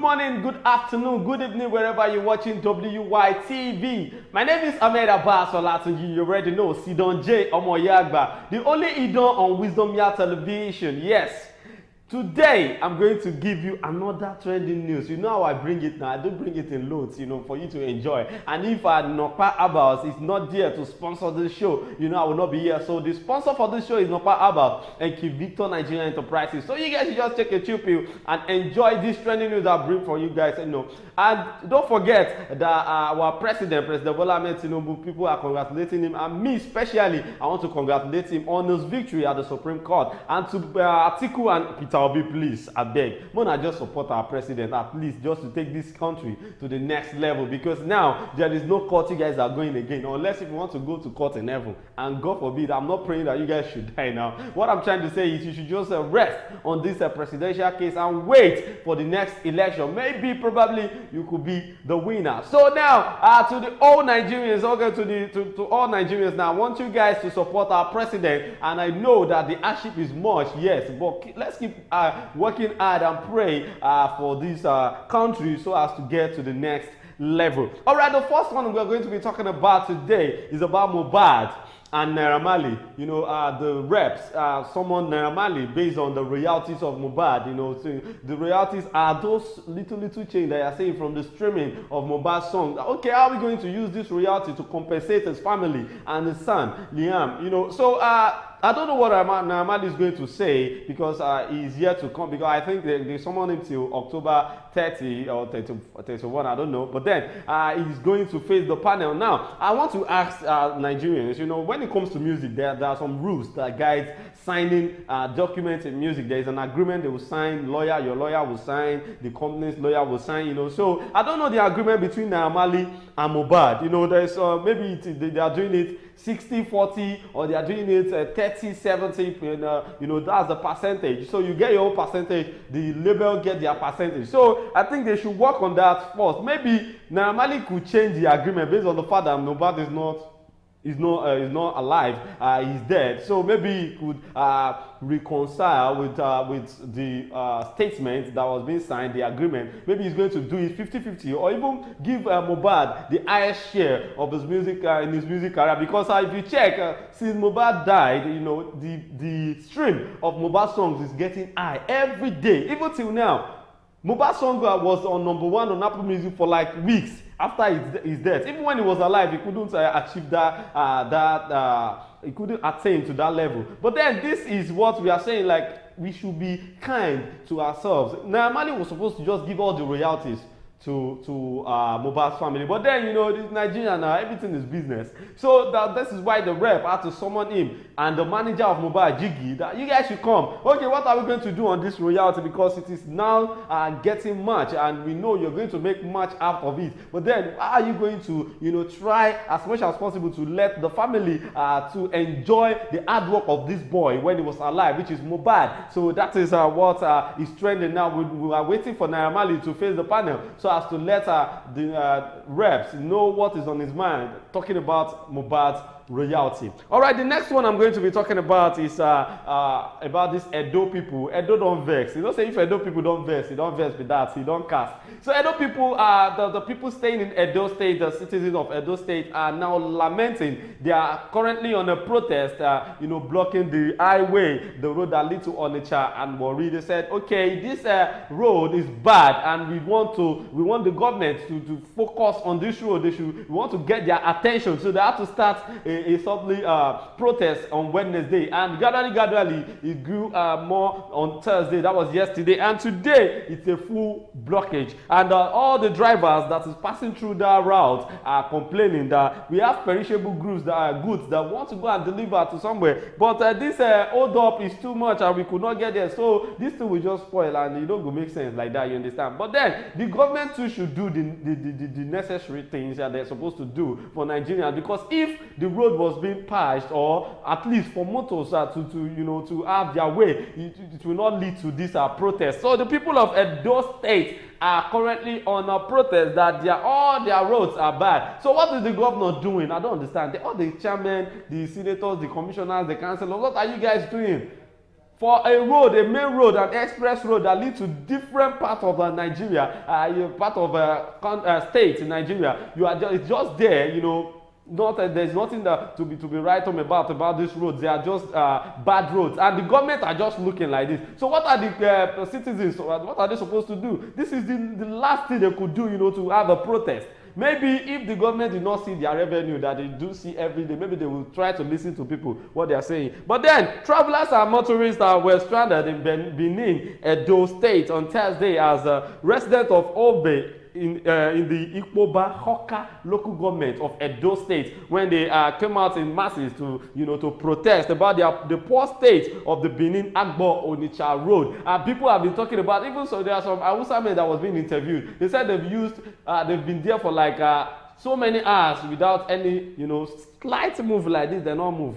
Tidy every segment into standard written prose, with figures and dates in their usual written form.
morning, good afternoon, good evening, wherever you're watching Wytv. My name is Ahmed Abbas Olatunji. You already know Sidon J Omoyagba, the only Idon on Wisdom Yard Television. Yes. Today, I'm going to give you another trending news. You know how I bring it now. I don't bring it in loads, for you to enjoy. And if Nokpa Abbas is not there to sponsor this show, I will not be here. So the sponsor for this show is Nokpa Abbas and Victor Nigerian Enterprises. So you guys should just take a chill pill and enjoy this trending news I bring for you guys. And don't forget that our President Bola Ahmed Tinubu, people are congratulating him. And me especially, I want to congratulate him on his victory at the Supreme Court. And to Atiku and Peter Obi, please, I beg, Mona just support our president at least just to take this country to the next level, because now there is no court you guys are going again, unless if you want to go to court in heaven. And God forbid, I'm not praying that you guys should die now. What I'm trying to say is you should just rest on this presidential case and wait for the next election. Maybe, probably, you could be the winner. So now, to the all Nigerians, okay, to all Nigerians now, I want you guys to support our president. And I know that the hardship is much, yes, but let's keep working hard and pray for this country so as to get to the next level. All right, the first one we're going to be talking about today is about Mohbad and Naira Marley. The reps summoned Naira Marley based on the royalties of Mohbad. So the royalties are those little change that you're saying from the streaming of Mohbad's song. Okay, how are we going to use this royalty to compensate his family and his son Liam? So I don't know what Naira Marley is going to say, because he's yet to come, because I think they summoned him till October 30 or 31, I don't know. But then he's going to face the panel. Now, I want to ask Nigerians, when it comes to music, there are some rules that guide signing documents in music. There is an agreement they will sign, your lawyer will sign, the company's lawyer will sign, So I don't know the agreement between Naira Marley and Mohbad. There's maybe they are doing it 60-40, or they are doing it 30-70, that's the percentage. So you get your own percentage, the label get their percentage. So I think they should work on that first. Maybe Naira Marley could change the agreement based on the fact that Mohbad is not alive, he's dead. So maybe he could reconcile with the statement that was being signed, the agreement. Maybe he's going to do it 50-50, or even give Mohbad the highest share of his music in his music career. Because if you check, since Mohbad died, the stream of Mohbad songs is getting high every day, even till now. Mohbad's song was on #1 on Apple Music for like weeks after his death. Even when he was alive, he couldn't achieve he couldn't attain to that level. But then this is what we are saying, like, we should be kind to ourselves. Naira Marley was supposed to just give all the royalties to Mohbad's family, but then this Nigeria now, everything is business. So this is why the rep had to summon him and the manager of Mohbad, Jiggy, that you guys should come. Okay, what are we going to do on this royalty, because it is now getting much, and we know you're going to make much out of it. But then how are you going to try as much as possible to let the family to enjoy the hard work of this boy when he was alive, which is Mohbad? So that is what is trending now. We are waiting for Naira Marley to face the panel, so as to let the reps know what is on his mind, talking about Mohbad's royalty. All right, the next one I'm going to be talking about is about this Edo people. Edo don't vex. Say if Edo people don't vex, you don't vex with that, you don't cast. So Edo people, the people staying in Edo State, the citizens of Edo State, are now lamenting. They are currently on a protest, blocking the highway, the road that leads to Onitsha and Warri. They said, okay, this road is bad, and we want the government to focus on this road. We want to get their attention, so they have to start a subtly protest on Wednesday, and gradually it grew more on Thursday. That was yesterday, and today it's a full blockage. And all the drivers that is passing through that route are complaining that we have perishable goods that want to go and deliver to somewhere, but this hold up is too much, and we could not get there. So this thing will just spoil, and it don't go make sense like that. You understand? But then the government too should do the necessary things that they're supposed to do for Nigeria, because if the road was being patched, or at least for motors to have their way, it will not lead to this protest. So the people of Edo State are currently on a protest that all their roads are bad. So what is the governor doing? I don't understand. All the chairmen, the senators, the commissioners, the councillors, what are you guys doing? for a road, a main road, an express road that leads to different parts of Nigeria, part of state in Nigeria. It's just there, you know. There's nothing to be right home about these roads. They are just bad roads, and the government are just looking like this. So what are the citizens? What are they supposed to do? This is the last thing they could do, you know, to have a protest. Maybe if the government did not see their revenue that they do see every day, maybe they will try to listen to people, what they are saying. But then, travelers and motorists were stranded in Benin, Edo State on Thursday as residents of Obe in the Ikpoba Hoka local government of Edo State, when they came out in masses to, you know, to protest about the poor state of the Benin Agbo Onitsha road. And people have been talking about, even so there are some Hausa men that was being interviewed. They said they've been there for like so many hours without any, you know, slight move like this, they don't move.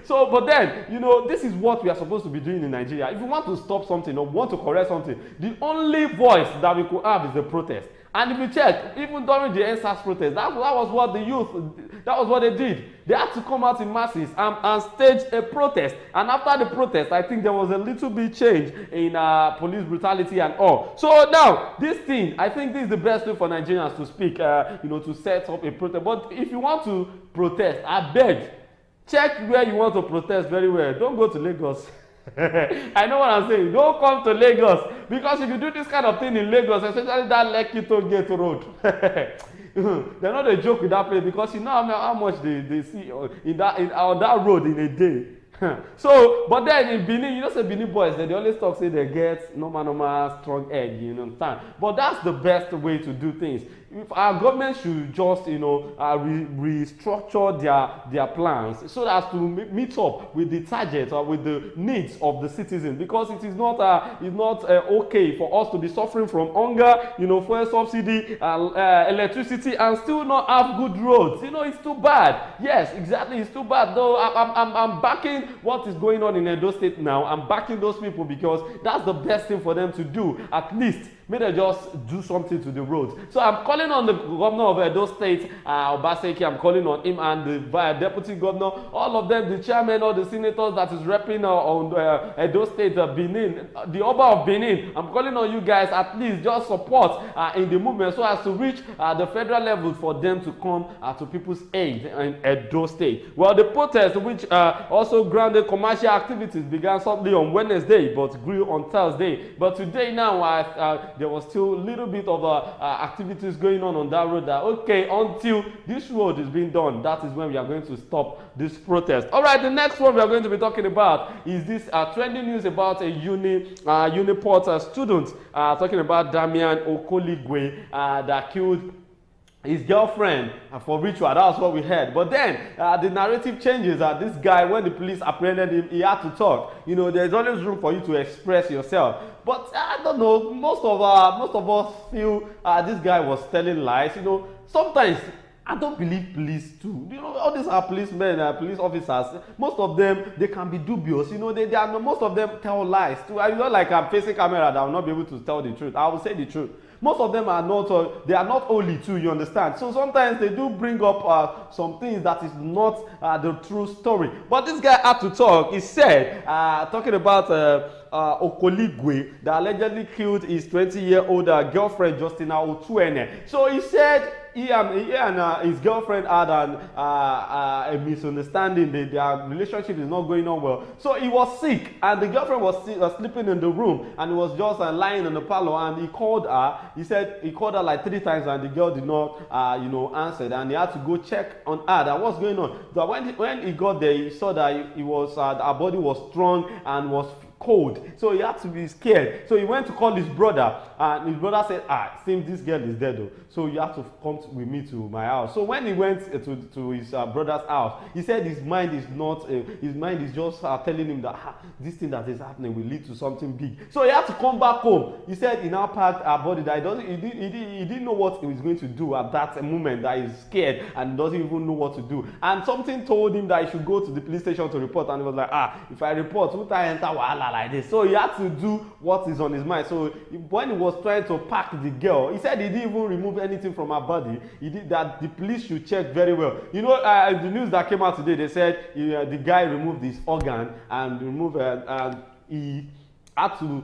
So, but then, you know, this is what we are supposed to be doing in Nigeria. If we want to stop something or want to correct something, the only voice that we could have is the protest. And if you check, even during the NSAS protest, that was what the youth, that was what they did. They had to come out in masses and stage a protest. And after the protest, I think there was a little bit change in police brutality and all. So now, this thing, I think this is the best way for Nigerians to speak, you know, to set up a protest. But if you want to protest, I beg, check where you want to protest very well. Don't go to Lagos. I know what I'm saying. Don't come to Lagos, because if you do this kind of thing in Lagos, especially that Lekki Toll Gate road, they're not a joke with that place, because you know how much they see on that road in a day. So, but then in Benin, you know, say Benin boys, they always talk, say they get normal strong egg, you understand? But that's the best way to do things. If our government should just, you know, restructure their plans so as to meet up with the target or with the needs of the citizens, because it is not okay for us to be suffering from hunger, you know, fuel subsidy, electricity, and still not have good roads. You know, it's too bad. Yes, exactly, it's too bad. Though I'm backing what is going on in Edo State now. I'm backing those people, because that's the best thing for them to do. At least may they just do something to the roads. So I'm calling on the governor of Edo State, Obaseki. I'm calling on him and the deputy governor, all of them, the chairman or the senators that is repping on Edo State, Benin, the Oba of Benin. I'm calling on you guys, at least just support in the movement so as to reach the federal level for them to come to people's aid in Edo State. Well, the protest, which also grounded commercial activities, began shortly on Wednesday but grew on Thursday. But today now, there was still a little bit of activities going on that road. That okay, until this road is being done, that is when we are going to stop this protest. All right, the next one we are going to be talking about is this trending news about a Uniport student, talking about Damian Okoligwe that killed his girlfriend for ritual. That's what we heard. But then the narrative changes. This guy, when the police apprehended him, he had to talk. You know, there's always room for you to express yourself. But I don't know, most of us feel this guy was telling lies. You know, sometimes I don't believe police too. You know, all these are policemen, police officers. Most of them, they can be dubious. You know, they are, most of them tell lies too. I not like I'm facing camera that I will not be able to tell the truth. I will say the truth. Most of them are not, they are not holy too, you understand? So sometimes they do bring up some things that is not the true story. But this guy had to talk. He said, talking about Okoligwe, that allegedly killed his 20-year-old girlfriend, Justina Otuene. So he said he and his girlfriend had a misunderstanding. Their relationship is not going on well. So he was sick, and the girlfriend was sleeping in the room, and he was just lying in the parlor, and he called her. He said he called her like 3 times, and the girl did not, answer, and he had to go check on her. That what's going on. But when he got there, he saw that her body was strong and was cold, so he had to be scared. So he went to call his brother, and his brother said, seems this girl is dead though, so you have to come with me to my house. So when he went to his brother's house, he said his mind is just telling him that this thing that is happening will lead to something big. So he had to come back home. He said he now packed her body, that he didn't know what he was going to do at that moment, that he's scared and doesn't even know what to do. And something told him that he should go to the police station to report, and he was like, if I report, won't I enter wahala like this? So he had to do what is on his mind. So when he was trying to pack the girl, he said he didn't even remove anything from her body. He did that. The police should check very well. You know, the news that came out today, they said the guy removed his organ and removed he had to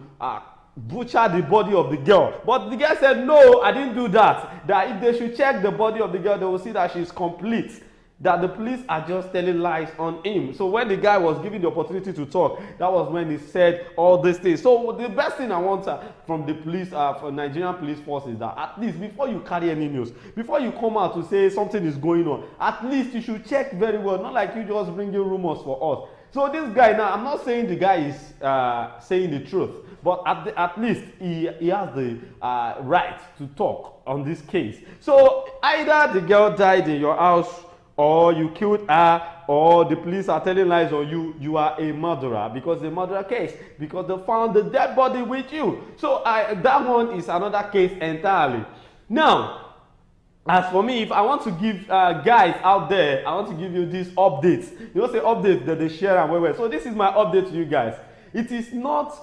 butcher the body of the girl. But the girl said, no, I didn't do that. That if they should check the body of the girl, they will see that she's complete. That the police are just telling lies on him. So when the guy was given the opportunity to talk, that was when he said all these things. So the best thing I want from the police, from Nigerian police force, is that at least before you carry any news, before you come out to say something is going on, at least you should check very well. Not like you just bringing rumors for us. So this guy now, I'm not saying the guy is saying the truth, but at least he has the right to talk on this case. So either the girl died in your house, or you killed her, or the police are telling lies on you, you are a murderer, because the murder case, because they found the dead body with you. So that one is another case entirely. Now, as for me, if I want to give guys out there, I want to give you these updates. You know, say updates that they share and well. So this is my update to you guys. It is not,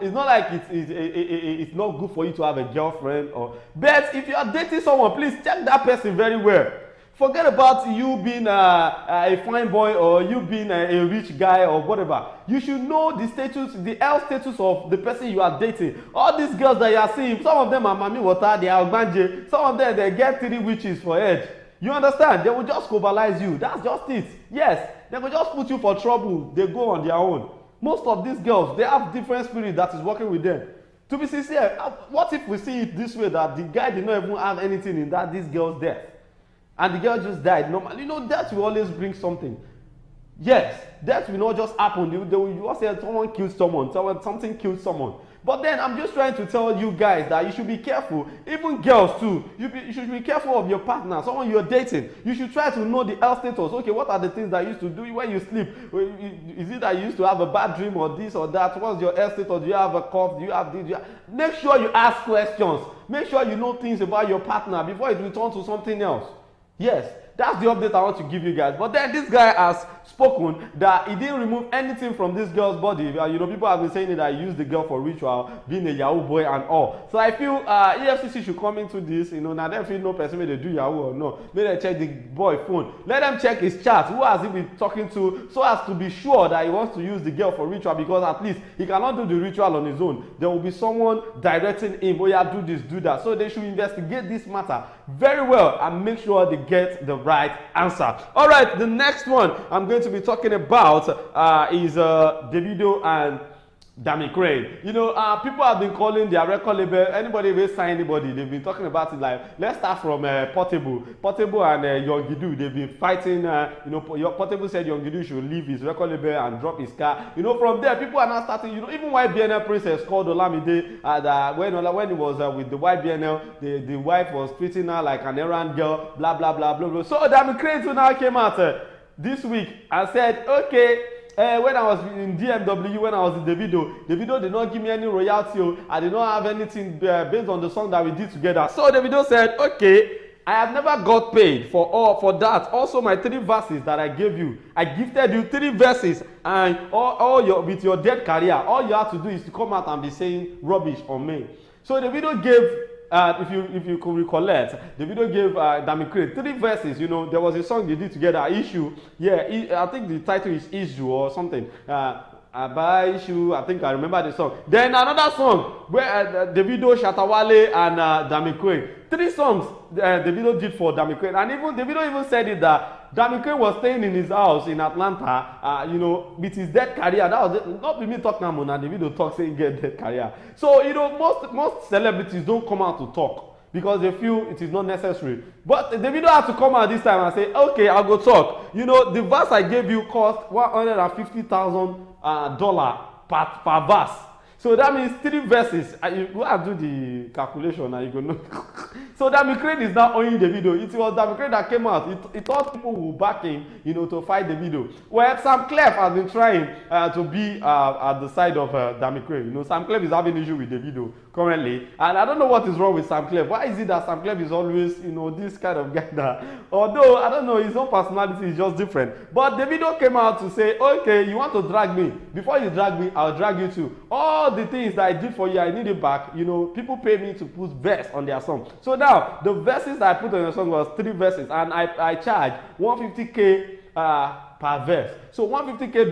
it's not like it's not good for you to have a girlfriend, but if you are dating someone, please check that person very well. Forget about you being a fine boy, or you being a rich guy, or whatever. You should know the status, the health status of the person you are dating. All these girls that you are seeing, some of them are mami water, they are ogbanje. Some of them, they get 3 witches for head. You understand? They will just globalize you. That's just it. Yes, they will just put you for trouble. They go on their own. Most of these girls, they have different spirit that is working with them. To be sincere, what if we see it this way, that the guy did not even have anything in this girl's death, and the girl just died? Normally, you know, death will always bring something. Yes, death will not just happen. You will say someone killed someone, something killed someone. But then I'm just trying to tell you guys that you should be careful. Even girls too. You should be careful of your partner, someone you're dating. You should try to know the health status. Okay, what are the things that you used to do when you sleep? Is it that you used to have a bad dream, or this or that? What's your health status? Do you have a cough? Do you have this? Make sure you ask questions. Make sure you know things about your partner before it returns to something else. Yes, that's the update I want to give you guys. But then this guy has spoken that he didn't remove anything from this girl's body. You know, people have been saying that he used the girl for ritual, being a Yahoo boy and all. So I feel EFCC should come into this. You know, now they feel no person may they do Yahoo or no. May they check the boy phone. Let them check his chat. Who has he been talking to, so as to be sure that he wants to use the girl for ritual, because at least he cannot do the ritual on his own. There will be someone directing him. Oh yeah, do this, do that. So they should investigate this matter very well and make sure they get the right answer. All right, the next one I'm going to be talking about is Davido and Dami Crane. You know, people have been calling their record label, anybody will sign anybody, they've been talking about it. Like, let's start from Portable and Young Gidu. They've been fighting. You know, Portable said Young Gidu should leave his record label and drop his car. You know, from there people are now starting, you know, even YBNL Princess called Olamide, when he was with the YBNL, the wife was treating her like an errand girl, blah blah blah blah blah. So Dami Crane now came out this week and said, okay, when I was in DMW, when I was in Davido did not give me any royalty. I did not have anything based on the song that we did together. So Davido said, okay, I have never got paid for that. Also, my 3 verses that I gave you, I gifted you 3 verses, and with your dead career, all you have to do is to come out and be saying rubbish on me. So Davido gave, if you could recollect, the video gave Dami Crane 3 verses. You know, there was a song they did together, Issue. Yeah, I think the title is Issue or something. By Issue, I think I remember the song. Then another song where Davido, Shatawale, and Dami Crane. 3 songs Davido did for Dami Crane, and even Davido even said it that Dami Crane was staying in his house in Atlanta, you know, with his dead career. That was not with me talking about now. Davido talk saying get dead career. So you know, most celebrities don't come out to talk because they feel it is not necessary. But Davido had to come out this time and say, okay, I'll go talk. You know, the verse I gave you cost $150,000 per verse. So that means 3 verses. You go and do the calculation and you go know. So Dami Crane is now owing Davido. It was Dami Crane that came out. He thought people would back him, you know, to fight Davido. Well, Sam Clef has been trying to be at the side of Dami Crane. You know, Sam Clef is having issue with Davido currently, and I don't know what is wrong with Sam Clef. Why is it that Sam Clef is always, you know, this kind of guy that, although I don't know, his own personality is just different. But Davido came out to say, okay, you want to drag me? Before you drag me, I'll drag you too. All the things that I did for you, I need it back. You know, people pay me to put verse on their song. So now the verses that I put on your song was 3 verses, and I charge 150K per verse. So $150K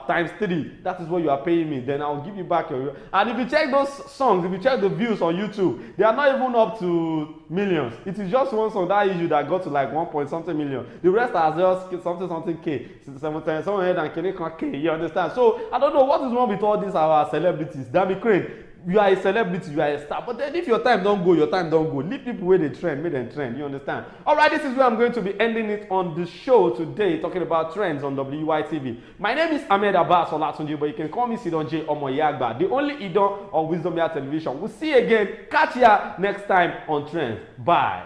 times 3, that is what you are paying me. Then I'll give you back your. And if you check those songs, if you check the views on YouTube, they are not even up to millions. It is just one song that issue that got to like 1 point something million. The rest are just something K, 700 K. You understand? So I don't know what is wrong with all these our celebrities. Damn Crane, you are a celebrity, you are a star, but then if your time don't go, your time don't go. Leave people where they trend, make them trend. You understand? All right, this is where I'm going to be ending it on the show today, talking about trends on WYTV. My name is Ahmed Abbas Olatunji, but you can call me Sidon J Omoyagba, the only Idon on Wisdom Yard Television. We'll see you again. Catch ya next time on Trends. Bye.